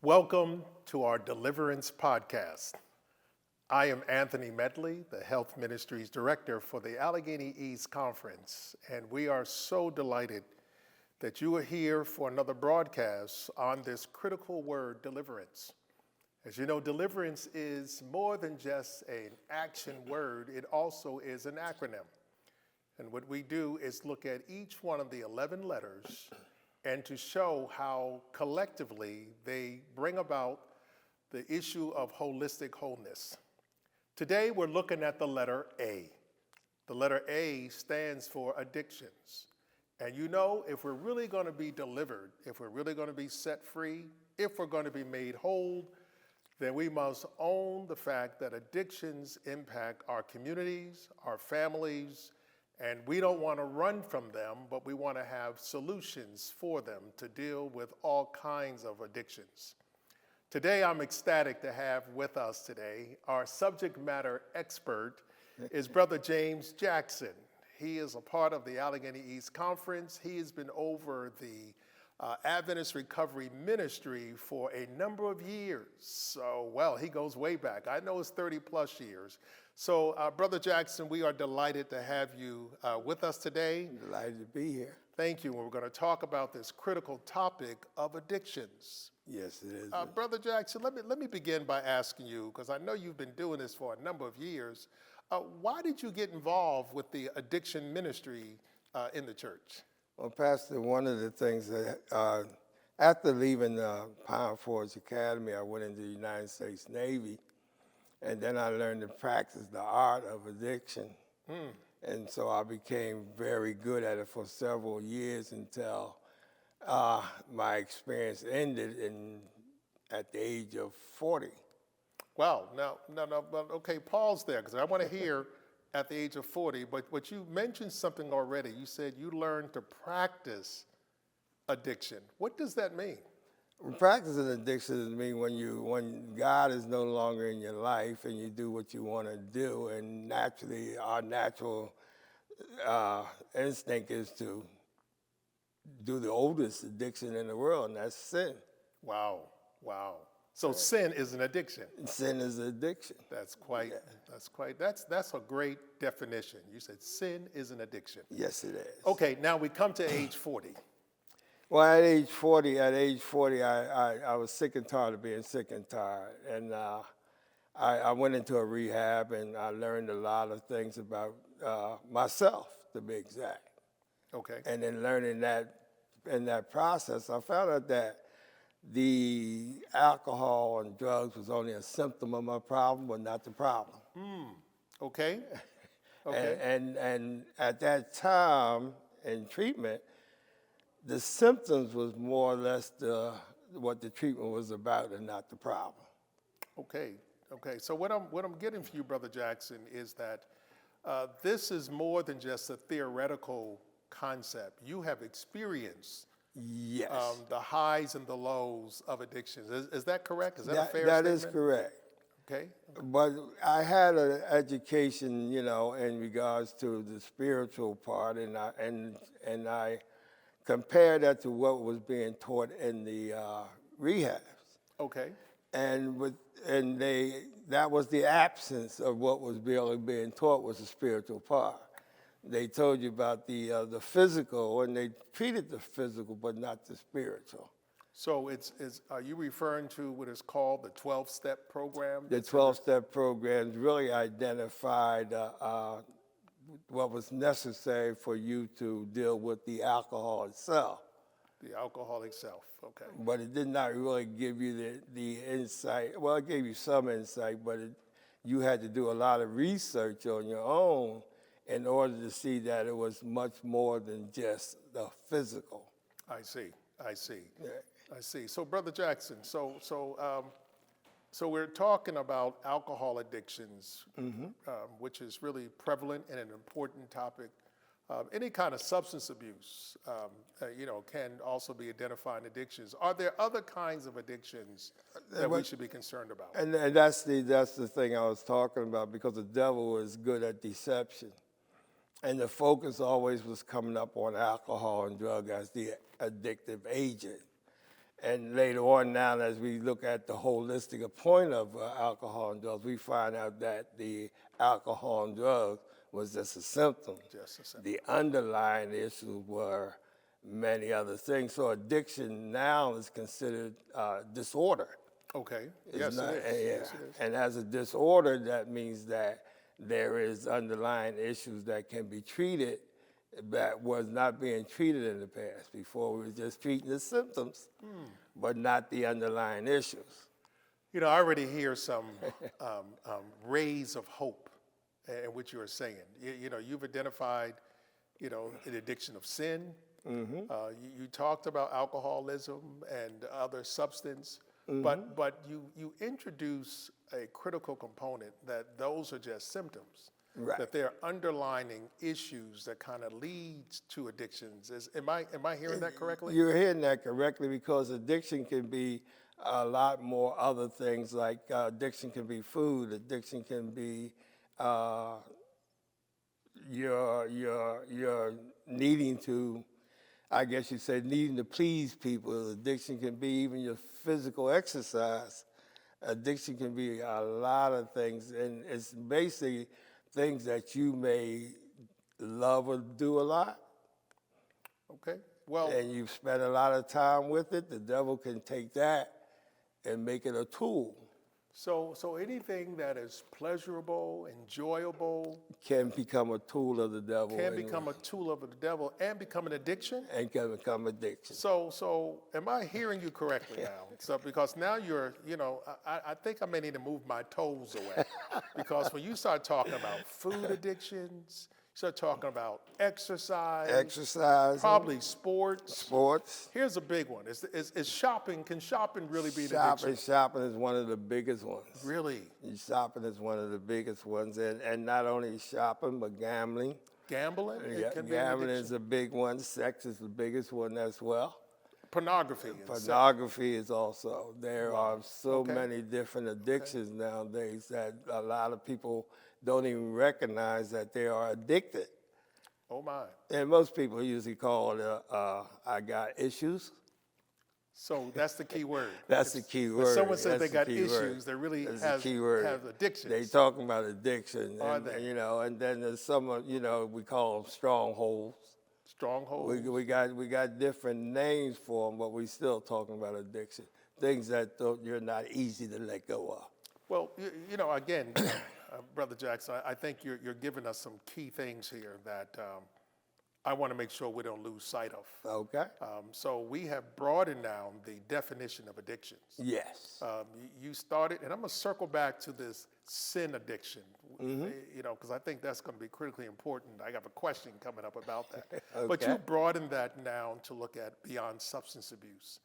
Welcome to our Deliverance podcast. I am Anthony Medley, the Health Ministries Director for the Allegheny East Conference, and we are so delighted that you are here for another broadcast on this critical word, deliverance. As you know, deliverance is more than just an action word, it also is an acronym. And what we do is look at each one of the 11 letters and to show how collectively they bring about the issue of holistic wholeness. Today, we're looking at the letter A. The letter A stands for addictions. And you know, if we're really going to be delivered, if we're really going to be set free, if we're going to be made whole, then we must own the fact that addictions impact our communities, our families, and we don't want to run from them, but we want to have solutions for them to deal with all kinds of addictions. Today, I'm ecstatic to have with us today, our subject matter expert is Brother James Jackson. He is a part of the Allegheny East Conference. He has been over the Adventist Recovery Ministry for a number of years. So, well, he goes way back. I know it's 30 plus years. So, Brother Jackson, we are delighted to have you with us today. Delighted to be here. Thank you. We're going to talk about this critical topic of addictions. Yes, it is. Brother Jackson, let me begin by asking you, because I know you've been doing this for a number of years, why did you get involved with the addiction ministry in the church? Well, Pastor, one of the things that after leaving Pine Forest Academy, I went into the United States Navy, and then I learned to practice the art of addiction. And so I became very good at it for several years until my experience ended at the age of 40. Wow, no, okay, pause there, because I want to hear at the age of 40, but you mentioned something already. You said you learned to practice addiction. What does that mean? Practicing addiction means when God is no longer in your life and you do what you want to do, and naturally our natural instinct is to do the oldest addiction in the world, and that's sin. Wow. So sin is an addiction. Sin is addiction. That's a great definition. You said sin is an addiction. Yes, it is. Okay, now we come to age 40. Well, at age 40, I was sick and tired of being sick and tired. And I went into a rehab, and I learned a lot of things about myself, to be exact. Okay. And then learning that, in that process, I found out that the alcohol and drugs was only a symptom of my problem, but not the problem. Okay. And at that time in treatment, the symptoms was more or less what the treatment was about and not the problem. Okay. So what I'm getting for you, Brother Jackson, is that this is more than just a theoretical concept. You have experienced Yes. the highs and the lows of addictions. Is that correct? Is that a fair that statement? is correct. Okay. But I had an education, in regards to the spiritual part, and I compared that to what was being taught in the rehabs. Okay. That was the absence of what was really being taught was the spiritual part. They told you about the physical, and they treated the physical, but not the spiritual. So are you referring to what is called the 12-step program? The 12-step programs really identified what was necessary for you to deal with the alcohol itself. The alcohol itself, okay. But it did not really give you the insight. Well, it gave you some insight, but you had to do a lot of research on your own in order to see that it was much more than just the physical. I see. Yeah. I see. So, Brother Jackson, so we're talking about alcohol addictions, which is really prevalent and an important topic. Any kind of substance abuse, can also be identifying addictions. Are there other kinds of addictions that we should be concerned about? And that's the thing I was talking about, because the devil is good at deception. And the focus always was coming up on alcohol and drug as the addictive agent. And later on now, as we look at the holistic point of alcohol and drugs, we find out that the alcohol and drugs was just a symptom. Just a symptom. The underlying issues were many other things. So addiction now is considered disorder. Okay. It's Yes, not- it is. yeah. Yes, it is. And as a disorder, that means that there is underlying issues that can be treated that was not being treated in the past. Before, we were just treating the symptoms, but not the underlying issues. You know, I already hear some rays of hope in what you are saying. You know, you've identified, you know, an addiction of sin. You talked about alcoholism and other substance, but you introduce a critical component that those are just symptoms. Right. That there are underlying issues that kind of leads to addictions. Am I hearing that correctly? You're hearing that correctly, because addiction can be a lot more other things. Like addiction can be food. Addiction can be your needing to, I guess you say, needing to please people. Addiction can be even your physical exercise. Addiction can be a lot of things, and it's basically things that you may love or do a lot, Okay. Well, and you've spent a lot of time with it. The devil can take that and make it a tool. so anything that is pleasurable, enjoyable, Can become a tool of the devil. can anyway, become a tool of the devil and become an addiction. and can become addiction. So am I hearing you correctly now? So because now you're, you know, I think I may need to move my toes away, because when you start talking about food addictions, you start talking about exercise, Exercise, probably sports. sports. Here's a big one: is shopping? Can shopping really be an addiction? Shopping is one of the biggest ones. Really, Shopping is one of the biggest ones, and not only shopping, but gambling. gambling? It Yeah, can be an gambling addiction. is a big one. Sex is the biggest one as well. Pornography. and sex. Pornography is also. There are so Okay. many different addictions nowadays that a lot of people don't even recognize that they are addicted. Oh my. And most people usually call it, I got issues. So that's the key word. That's the key When word. someone says That's they the got key word. issues, they really That's have the key word. addictions. They talking about addiction, Are and, they? you know, and then there's some, you know, we call them strongholds. Strongholds. We got different names for them, but we still talking about addiction. Things that you're not easy to let go of. Well, you know, again, Brother Jackson, I think you're giving us some key things here that I want to make sure we don't lose sight of. Okay. So we have broadened now the definition of addictions. Yes. You started, and I'm going to circle back to this sin addiction, you know, because I think that's going to be critically important. I have a question coming up about that. But Okay. you broadened that now to look at beyond substance abuse.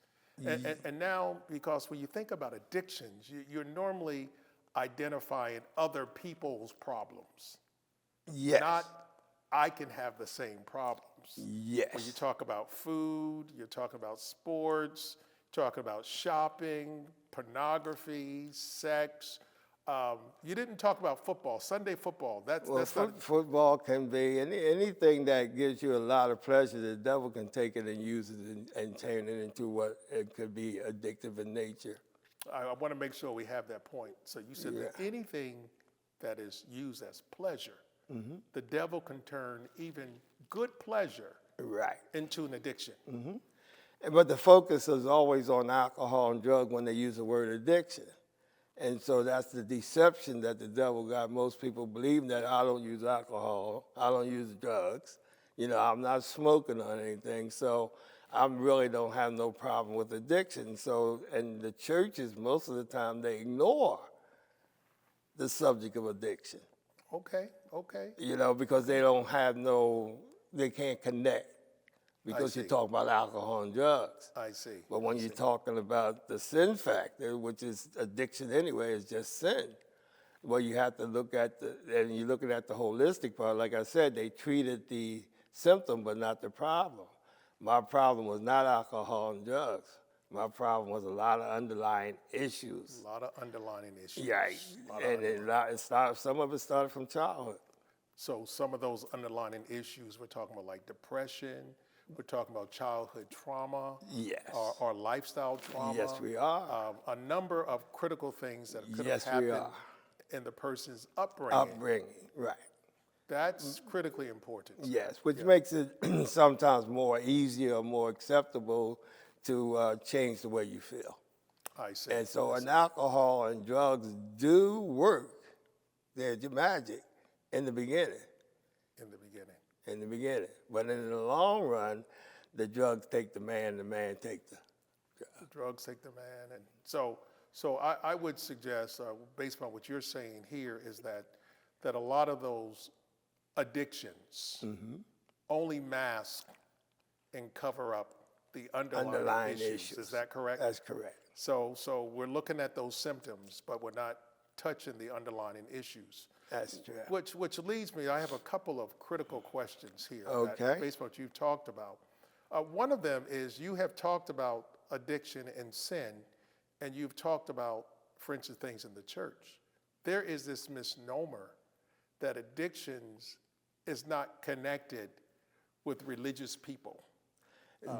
And now, because when you think about addictions, you're normally identifying other people's problems. Yes. Not, I can have the same problems. Yes. When you talk about food, you're talking about sports, talking about shopping, pornography, sex. You didn't talk about football, Sunday football. That's not. Football can be anything that gives you a lot of pleasure. The devil can take it and use it and turn it into what it could be addictive in nature. I want to make sure we have that point. So you said that anything that is used as pleasure, the devil can turn even good pleasure Right. into an addiction. But the focus is always on alcohol and drug when they use the word addiction. And so that's the deception that the devil got most people believing that I don't use alcohol, I don't use drugs, you know, I'm not smoking on anything, so I really don't have no problem with addiction. So, and the churches, most of the time, they ignore the subject of addiction, Okay. you know, because they don't have they can't connect. Because you see. talk about alcohol and drugs. I see. But when you're talking about the sin factor, which is addiction anyway, is just sin. Well, you have to look at and you're looking at the holistic part. Like I said, they treated the symptom, but not the problem. My problem was not alcohol and drugs. My problem was a lot of underlying issues. A lot of underlying issues. Right. And some of it started from childhood. So some of those underlying issues, we're talking about like depression, We're talking about childhood trauma. Yes. Or lifestyle trauma. Yes, we are. A number of critical things that could Yes, have we happened are. in the person's upbringing. Upbringing, right. That's critically important. Yes, which makes it sometimes more easier, more acceptable to change the way you feel. I see. And so, and alcohol and drugs do work. They're magic in the beginning. In the beginning. In the beginning. But in the long run, the drugs take the man take the The drugs take the man. And so I would suggest, based on what you're saying here, is that a lot of those addictions only mask and cover up the underlying issues. Is that correct? That's correct. So we're looking at those symptoms, but we're not touching the underlying issues. That's true. Which leads me, I have a couple of critical questions here. Okay. Based on what you've talked about. One of them is you have talked about addiction and sin, and you've talked about, for instance, things in the church. There is this misnomer that addictions is not connected with religious people.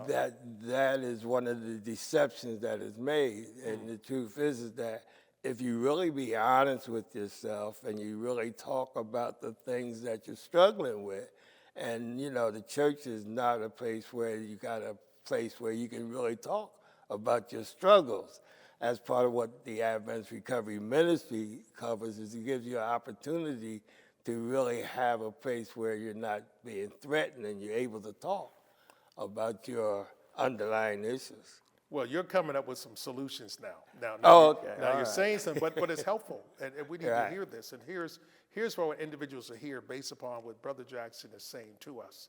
That is one of the deceptions that is made. And the truth is that if you really be honest with yourself and you really talk about the things that you're struggling with, and the church is not a place where you can really talk about your struggles. As part of what the Adventist Recovery Ministry covers is it gives you an opportunity to really have a place where you're not being threatened and you're able to talk about your underlying issues. Well, you're coming up with some solutions now. Okay. Now you're saying something, but it's helpful, and we need to hear this. And here's what individuals are here based upon what Brother Jackson is saying to us,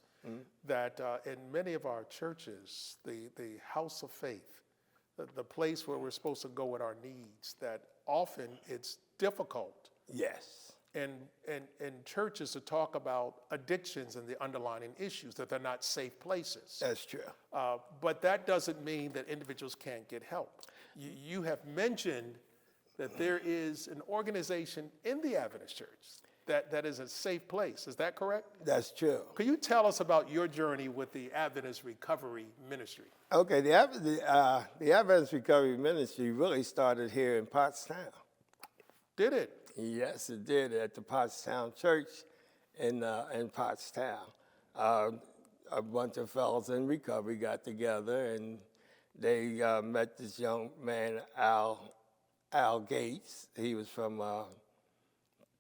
that in many of our churches, the house of faith, the place where we're supposed to go with our needs, that often it's difficult. Yes. In churches to talk about addictions and the underlying issues, that they're not safe places. That's true. But that doesn't mean that individuals can't get help. You have mentioned that there is an organization in the Adventist Church that is a safe place. Is that correct? That's true. Could you tell us about your journey with the Adventist Recovery Ministry? Okay, the Adventist Recovery Ministry really started here in Pottstown. Did it? Yes, it did, at the Pottstown Church in Pottstown. A bunch of fellows in recovery got together, and they met this young man, Al Gates. He was from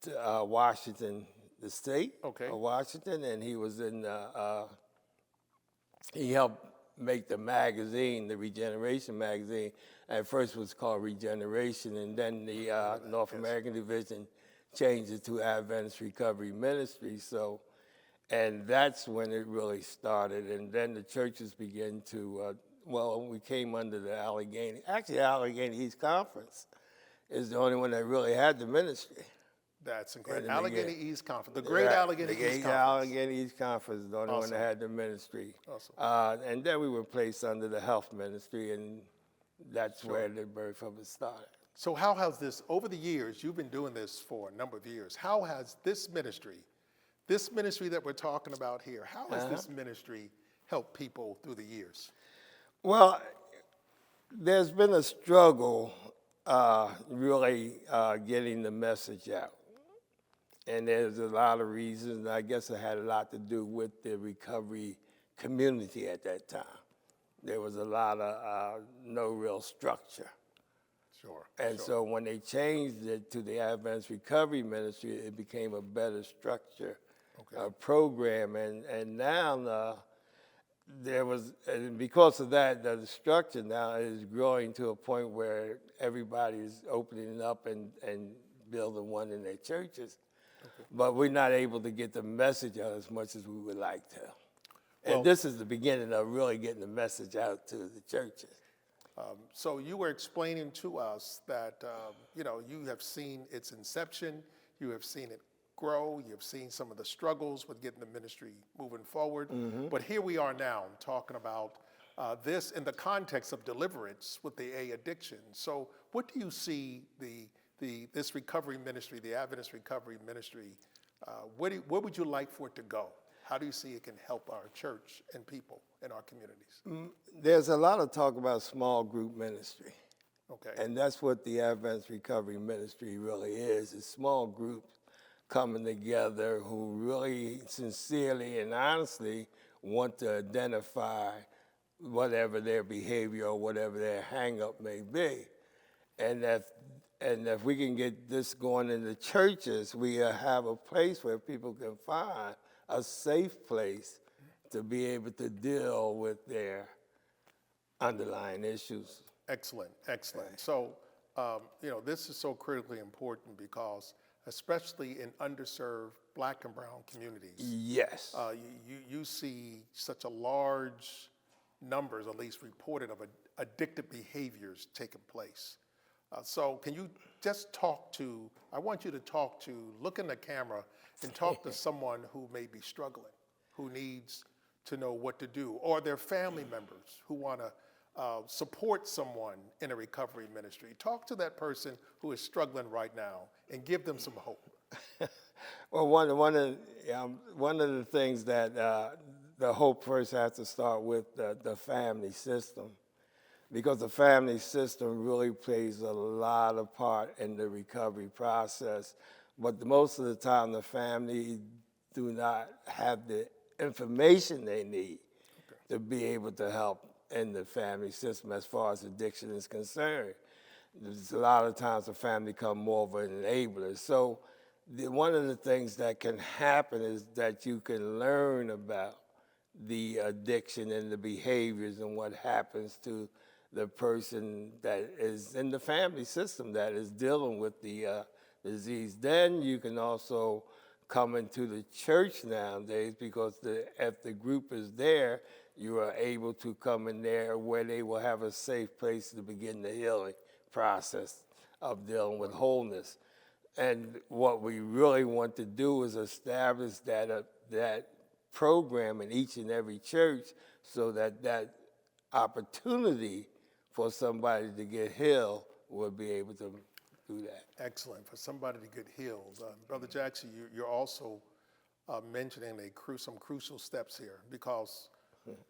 Washington, the state of Washington, and he was he helped make the magazine, the Regeneration magazine. At first it was called Regeneration, and then the North American division changed it to Adventist Recovery Ministry. So, and that's when it really started. And then the churches began to, we came under the Allegheny East Conference is the only one that really had the ministry. That's incredible. Allegheny East Conference, the great Allegheny East Conference. The Allegheny East Conference is the only one that had the ministry. Awesome. And then we were placed under the health ministry, and that's where the birth of it started. So how has this, over the years, you've been doing this for a number of years, how has this ministry that we're talking about here, how has this ministry helped people through the years? Well, there's been a struggle really getting the message out. And there's a lot of reasons. I guess it had a lot to do with the recovery community at that time. There was a lot of no real structure. Sure. And so when they changed it to the Adventist Recovery Ministry, it became a better structure program. And now and because of that, the structure now is growing to a point where everybody is opening up and building one in their churches. But we're not able to get the message out as much as we would like to. And this is the beginning of really getting the message out to the churches. So you were explaining to us that, you have seen its inception, you have seen it grow, you've seen some of the struggles with getting the ministry moving forward. But here we are now talking about this in the context of deliverance with the addiction. So what do you see this recovery ministry, the Adventist Recovery Ministry, where would you like for it to go? how do you see it can help our church and people in our communities? There's a lot of talk about small group ministry. Okay. And that's what the Advanced Recovery Ministry really is small groups coming together who really sincerely and honestly want to identify whatever their behavior or whatever their hang-up may be. And if we can get this going in the churches, we have a place where people can find a safe place to be able to deal with their underlying issues. Excellent, excellent. So, this is so critically important because, especially in underserved Black and brown communities, Yes. you see such a large numbers, at least reported, of addictive behaviors taking place. So can you just I want you to look in the camera and talk to someone who may be struggling, who needs to know what to do, or their family members who want to support someone in a recovery ministry. Talk to that person who is struggling right now and give them some hope. Well, one of the things that the hope first has to start with the family system, because the family system really plays a lot of part in the recovery process. But most of the time, the family do not have the information they need to be able to help in the family system as far as addiction is concerned. There's a lot of times the family become more of an enabler. So one of the things that can happen is that you can learn about the addiction and the behaviors and what happens to the person that is in the family system that is dealing with the disease. Then you can also come into the church nowadays because if the group is there, you are able to come in there where they will have a safe place to begin the healing process of dealing with wholeness. And what we really want to do is establish that program in each and every church so that opportunity for somebody to get healed will be able to do that. Excellent, for somebody to get healed. Brother Jackson, you're also mentioning some crucial steps here, because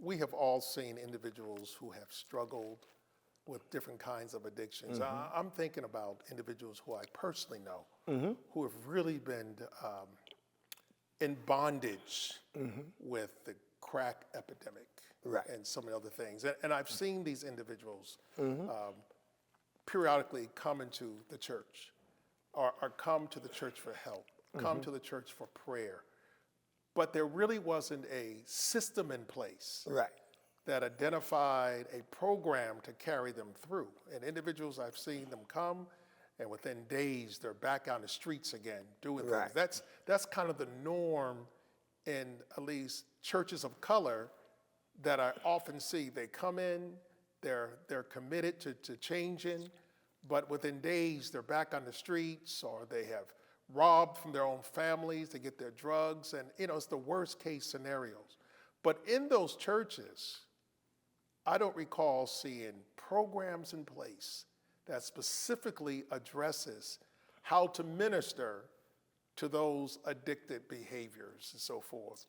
we have all seen individuals who have struggled with different kinds of addictions. I'm thinking about individuals who I personally know who have really been in bondage with the crack epidemic and some of the other things. And I've seen these individuals periodically come into the church or come to the church for help, come to the church for prayer. But there really wasn't a system in place that identified a program to carry them through. And individuals, I've seen them come, and within days, they're back on the streets again, doing things. That's kind of the norm in at least churches of color that I often see. They come in, they're committed to changing, but within days, they're back on the streets, or they have robbed from their own families to get their drugs, and it's the worst case scenarios. But in those churches, I don't recall seeing programs in place that specifically addresses how to minister to those addicted behaviors and so forth.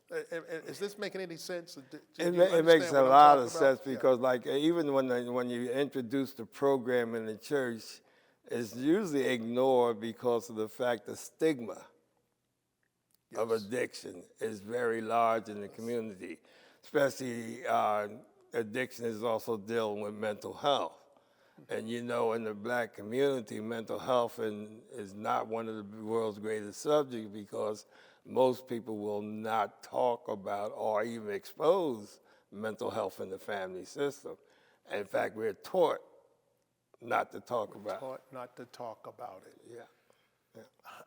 Is this making any sense? It makes a lot of sense because, even when you introduce the program in the church, it's usually ignored because of the fact the stigma of addiction is very large in the community, especially addiction is also dealing with mental health. And in the Black community, mental health is not one of the world's greatest subjects because most people will not talk about or even expose mental health in the family system. And in fact, we're taught not to talk about it. Taught not to talk about it. Yeah.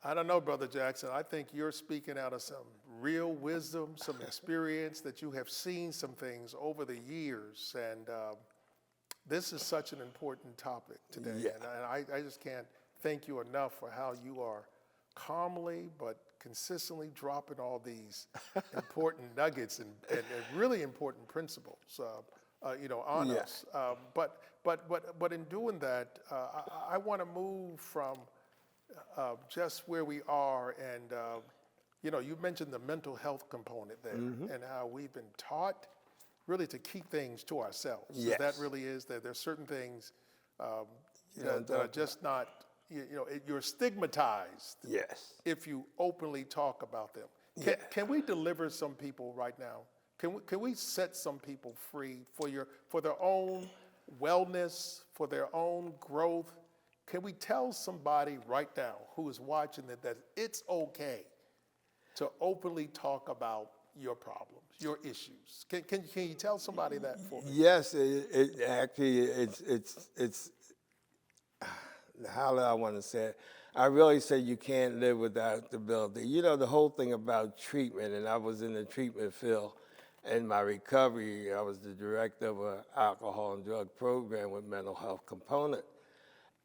I don't know, Brother Jackson. I think you're speaking out of some real wisdom, some experience that you have seen some things over the years. And this is such an important topic today. Yeah. And I just can't thank you enough for how you are calmly but consistently dropping all these important nuggets and really important principles on us. But in doing that, I want to move from just where we are and You know, you mentioned the mental health component there and how we've been taught really to keep things to ourselves. Yes. That really is that there's certain things don't that are talk just not, you're stigmatized Yes. if you openly talk about them. Yeah. Can we deliver some people right now? Can we set some people free for their own wellness, for their own growth? Can we tell somebody right now who is watching that it's okay to openly talk about your problems, your issues? Can you tell somebody that for me? Yes, it actually, it's, how do I want to say it? I really say you can't live without the ability. You know, the whole thing about treatment, and I was in the treatment field. In my recovery, I was the director of an alcohol and drug program with mental health component.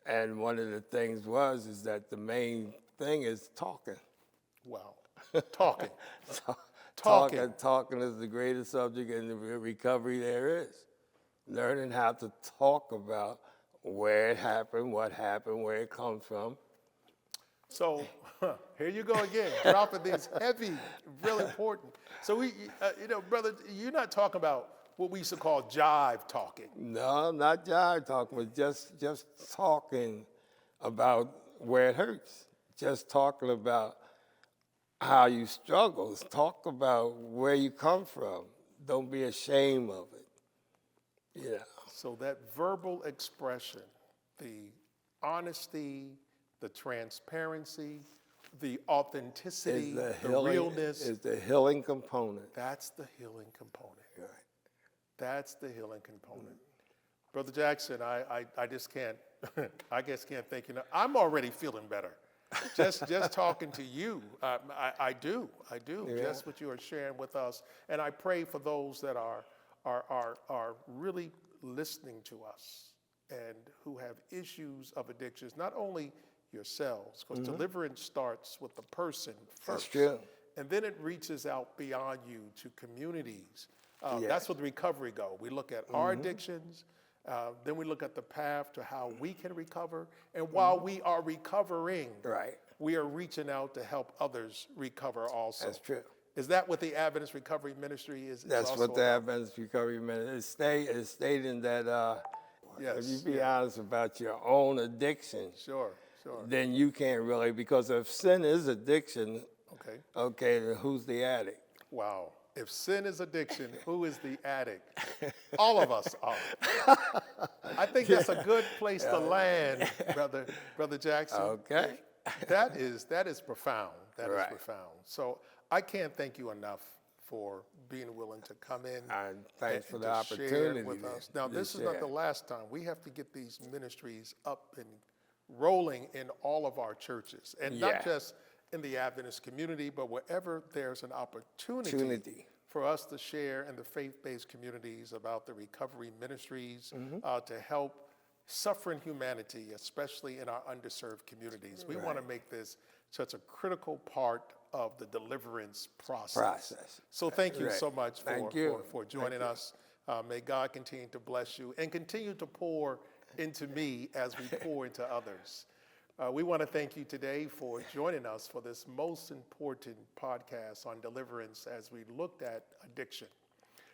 And one of the things is that the main thing is talking. Wow. Talking. Talking is the greatest subject in the recovery there is. Learning how to talk about where it happened, where it comes from. So here you go again, dropping these heavy, real important. So brother, you're not talking about what we used to call jive talking. No, not jive talking, but just talking about where it hurts. Just talking about how you struggle. Talk about where you come from. Don't be ashamed of it. Yeah. So that verbal expression, the honesty, the transparency, the authenticity, the realness. Is the healing component. That's the healing component. Right. That's the healing component. Brother Jackson, I just can't, I guess can't thank you enough. I'm already feeling better. Just talking to you, I do. Yeah. Just what you are sharing with us. And I pray for those that are really listening to us and who have issues of addictions, not only yourselves, because deliverance starts with the person first. That's true. And then it reaches out beyond you to communities. That's where the recovery go. We look at our addictions, then we look at the path to how we can recover. And while we are recovering, we are reaching out to help others recover also. That's true. Is that what the Adventist Recovery Ministry is? That's also what the about? Adventist Recovery Ministry is stating that Yes, if you be honest about your own addiction, Sure. then you can't really, because if sin is addiction, Okay. then who's the addict? Wow. If sin is addiction, who is the addict? All of us are. I think that's a good place to land, Brother Jackson. Okay. That is profound. That is Right. profound. So I can't thank you enough for being willing to come in And thanks for the to share opportunity with to- us. Now, to this is not share. the last time. We have to get these ministries up and rolling in all of our churches, and not Yeah. just in the Adventist community, but wherever there's an opportunity Opportunity. for us to share in the faith-based communities about the recovery ministries to help suffering humanity, especially in our underserved communities. We want to make this such a critical part of the deliverance process. So thank you Right. so much Thank you. for joining us. May God continue to bless you and continue to pour into me as we pour into others. We want to thank you today for joining us for this most important podcast on deliverance as we looked at addiction.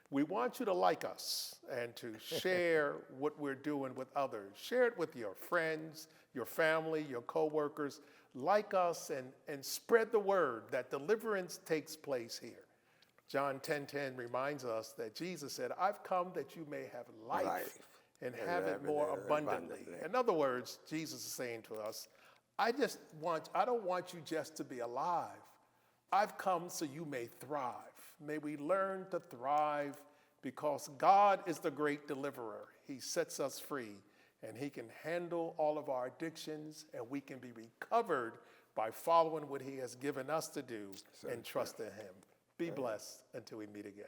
We want you to like us and to share what we're doing with others. Share it with your friends, your family, your coworkers. Like us and spread the word that deliverance takes place here. John 10:10 reminds us that Jesus said, I've come that you may have life and have it more abundantly. In other words, Jesus is saying to us, I don't want you just to be alive. I've come so you may thrive. May we learn to thrive because God is the great deliverer. He sets us free and he can handle all of our addictions and we can be recovered by following what he has given us to do and trust in him. Be blessed until we meet again.